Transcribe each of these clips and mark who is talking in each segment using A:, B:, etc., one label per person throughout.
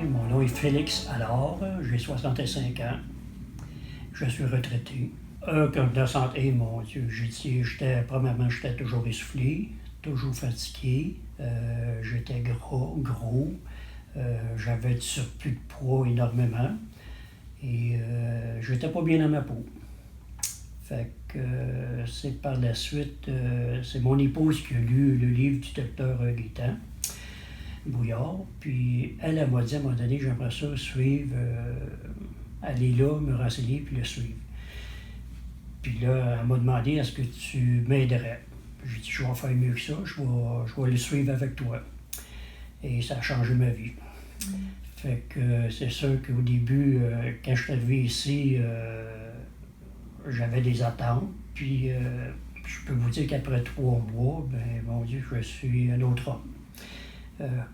A: Mon nom est Félix Allard, j'ai 65 ans. Je suis retraité. Comme de la santé, mon Dieu, premièrement, j'étais toujours essoufflé, toujours fatigué. J'étais gros. J'avais du surplus de poids énormément. Et j'étais pas bien dans ma peau. Fait que c'est par la suite, c'est mon épouse qui a lu le livre du docteur Gaétan Bouillard. Puis elle m'a dit à un moment donné, j'aimerais ça suivre, aller là, me renseigner, puis le suivre. Puis là, elle m'a demandé, est-ce que tu m'aiderais? J'ai dit, je vais faire mieux que ça, je vais le suivre avec toi. Et ça a changé ma vie. Fait que c'est sûr qu'au début, quand je suis arrivé ici, j'avais des attentes. Puis je peux vous dire qu'après 3 mois, ben mon Dieu, je suis un autre homme.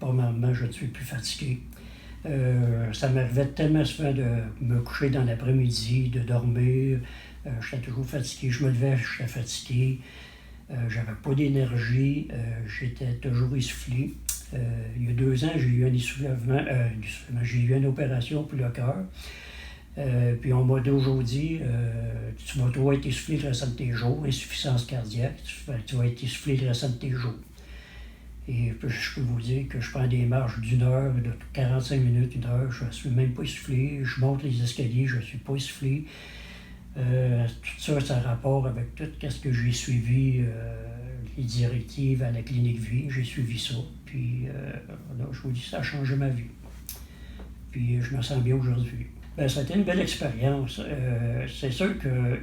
A: Premièrement, je ne suis plus fatigué. Ça m'arrivait tellement souvent de me coucher dans l'après-midi, de dormir. J'étais toujours fatigué. Je me levais, j'étais fatigué. J'avais pas d'énergie. J'étais toujours essoufflé. Il y a 2 ans, j'ai eu un essoufflement. J'ai eu une opération pour le cœur. Puis on m'a toujours dit, tu vas toujours être essoufflé le restant de tes jours, insuffisance cardiaque, tu vas être essoufflé le restant de tes jours. Et je peux vous dire que je prends des marches d'1 heure, de 45 minutes, 1 heure, je ne suis même pas essoufflé, je monte les escaliers, je ne suis pas essoufflé. Tout ça, ça a rapport avec tout ce que j'ai suivi, les directives à la clinique Vie, j'ai suivi ça. Puis là, je vous dis, ça a changé ma vie. Puis je me sens bien aujourd'hui. Ben, ça a été une belle expérience. C'est sûr que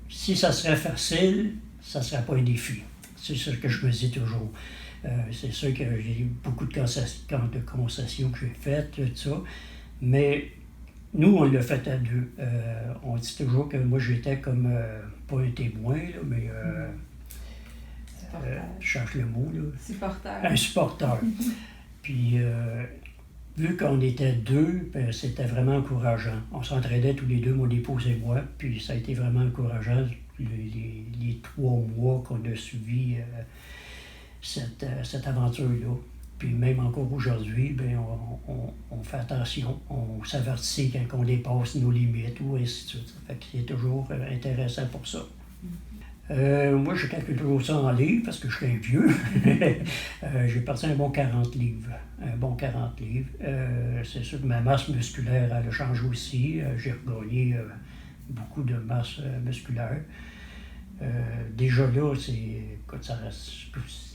A: si ça serait facile, ça ne serait pas un défi. C'est ce que je me dis toujours. C'est sûr que j'ai eu beaucoup de concessions que j'ai faites, tout ça. Mais nous, on l'a fait à 2. On dit toujours que moi, j'étais comme, pas un témoin, là, mais je cherche le mot. Là.
B: Supporter.
A: Un supporter. Puis, vu qu'on était 2, ben, c'était vraiment encourageant. On s'entraidait tous les 2, mon épouse et moi, puis ça a été vraiment encourageant les 3 mois qu'on a suivi cette aventure-là. Puis même encore aujourd'hui, ben, on fait attention, on s'avertit quand on dépasse nos limites ou ainsi de suite. Fait que c'est toujours intéressant pour ça. Moi, je calcule toujours ça en livres parce que je suis un vieux. J'ai parti un bon 40 livres. C'est sûr que ma masse musculaire, elle a changé aussi. J'ai regagné beaucoup de masse musculaire. Déjà là,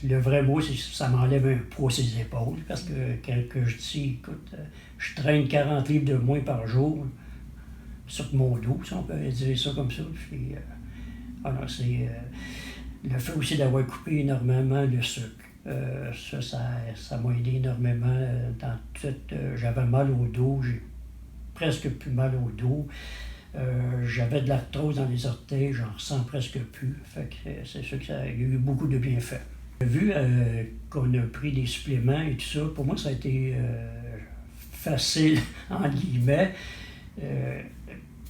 A: le vrai mot, c'est que ça m'enlève un poids sur les épaules. Parce que quand je dis, écoute, je traîne 40 livres de moins par jour sur mon dos, si on peut dire ça comme ça. Puis, alors, c'est le fait aussi d'avoir coupé énormément le sucre. Ça m'a aidé énormément dans tout. J'avais mal au dos, j'ai presque plus mal au dos. J'avais de l'arthrose dans les orteils, j'en ressens presque plus. Fait que c'est sûr qu'il y a eu beaucoup de bienfaits. Vu qu'on a pris des suppléments et tout ça, pour moi, ça a été facile, entre guillemets.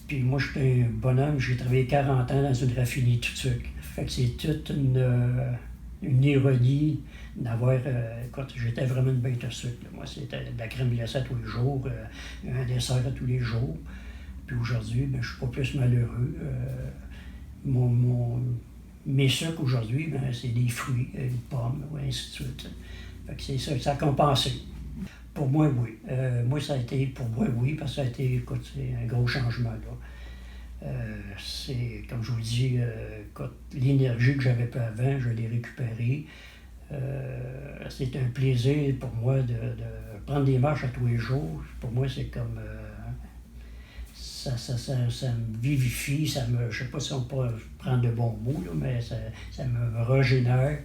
A: Puis moi, j'étais un bonhomme, j'ai travaillé 40 ans dans une raffinerie de sucre. Fait que c'est toute une ironie d'avoir... Quand j'étais vraiment une bête de sucre. Moi, c'était de la crème glacée à tous les jours, un dessert à tous les jours. Puis aujourd'hui, ben, je suis pas plus malheureux. Mes sucres aujourd'hui, ben, c'est des fruits, une pomme, et ainsi de suite. Fait que c'est ça, ça a compensé. Pour moi, oui. Pour moi, oui, parce que ça a été, écoute, c'est un gros changement, là. C'est, comme je vous dis, l'énergie que j'avais pas avant, je l'ai récupérée. C'est un plaisir pour moi de prendre des marches à tous les jours. Pour moi, c'est comme... ça me vivifie, je ne sais pas si on peut prendre de bons mots, là, mais ça me régénère.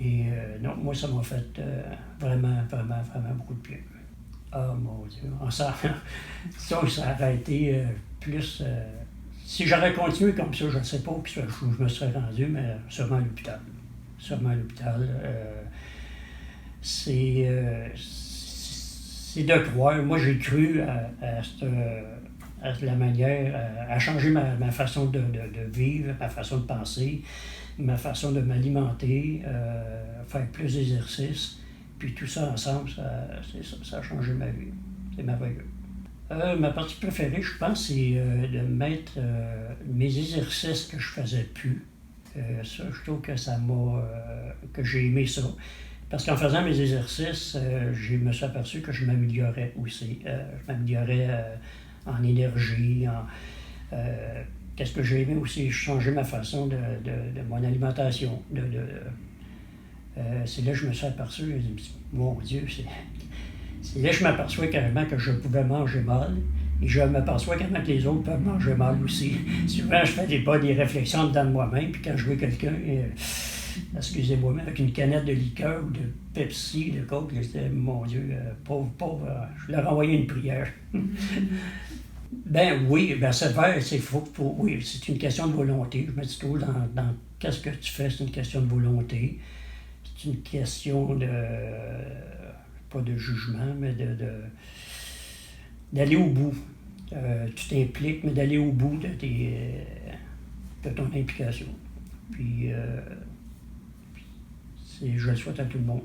A: Et non, moi, ça m'a fait vraiment beaucoup de bien. Ah, mon Dieu, ça aurait été plus... si j'aurais continué comme ça, je ne sais pas où je me serais rendu, mais sûrement à l'hôpital. C'est de croire. Moi, j'ai cru à la manière, à changer ma façon de vivre, ma façon de penser, ma façon de m'alimenter, faire plus d'exercice. Puis tout ça ensemble, ça a changé ma vie. C'est merveilleux. Ma partie préférée, je pense, c'est de mettre mes exercices que je faisais plus. Ça, je trouve que que j'ai aimé ça. Parce qu'en faisant mes exercices, je me suis aperçu que je m'améliorais aussi. Je m'améliorais en énergie. Qu'est-ce que j'ai aimé aussi? Changer ma façon de mon alimentation. C'est là que je me suis aperçu, mon Dieu, c'est là que je m'aperçois carrément que je pouvais manger mal. Et je m'aperçois carrément que les autres peuvent manger mal aussi. Souvent, je fais des réflexions dedans de moi-même, puis quand je vois quelqu'un, excusez-moi, mais avec une canette de liqueur ou de Pepsi, de Coke, je disais, mon Dieu, pauvre, je leur envoyais une prière. Ben oui, ben c'est vrai, oui, c'est une question de volonté. Je me dis toujours, dans qu'est-ce que tu fais, c'est une question de volonté. C'est une question pas de jugement, mais d'aller au bout. Tu t'impliques, mais d'aller au bout de ton implication. Puis, je le souhaite à tout le monde.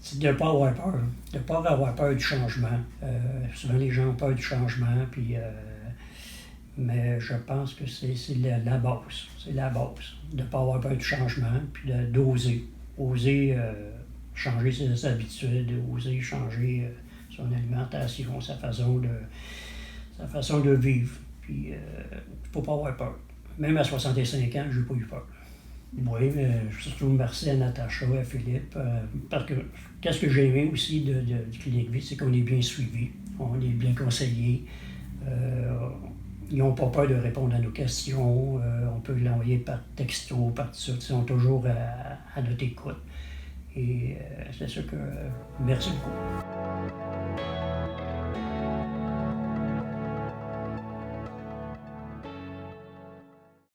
A: C'est de ne pas avoir peur. De ne pas avoir peur du changement. Souvent, les gens ont peur du changement, puis, mais je pense que c'est la base. C'est la base. De ne pas avoir peur du changement, puis d'oser. Oser changer ses habitudes, oser changer son alimentation, sa façon de vivre. Puis, il ne faut pas avoir peur. Même à 65 ans, je n'ai pas eu peur. Oui, mais surtout merci à Natacha et à Philippe. Parce que qu'est-ce que j'ai aimé aussi du Clinique Vie, c'est qu'on est bien suivi, on est bien conseillé. Ils n'ont pas peur de répondre à nos questions. On peut l'envoyer par texto, par tout ça. Ils sont toujours à notre écoute. Et c'est ça que... merci beaucoup.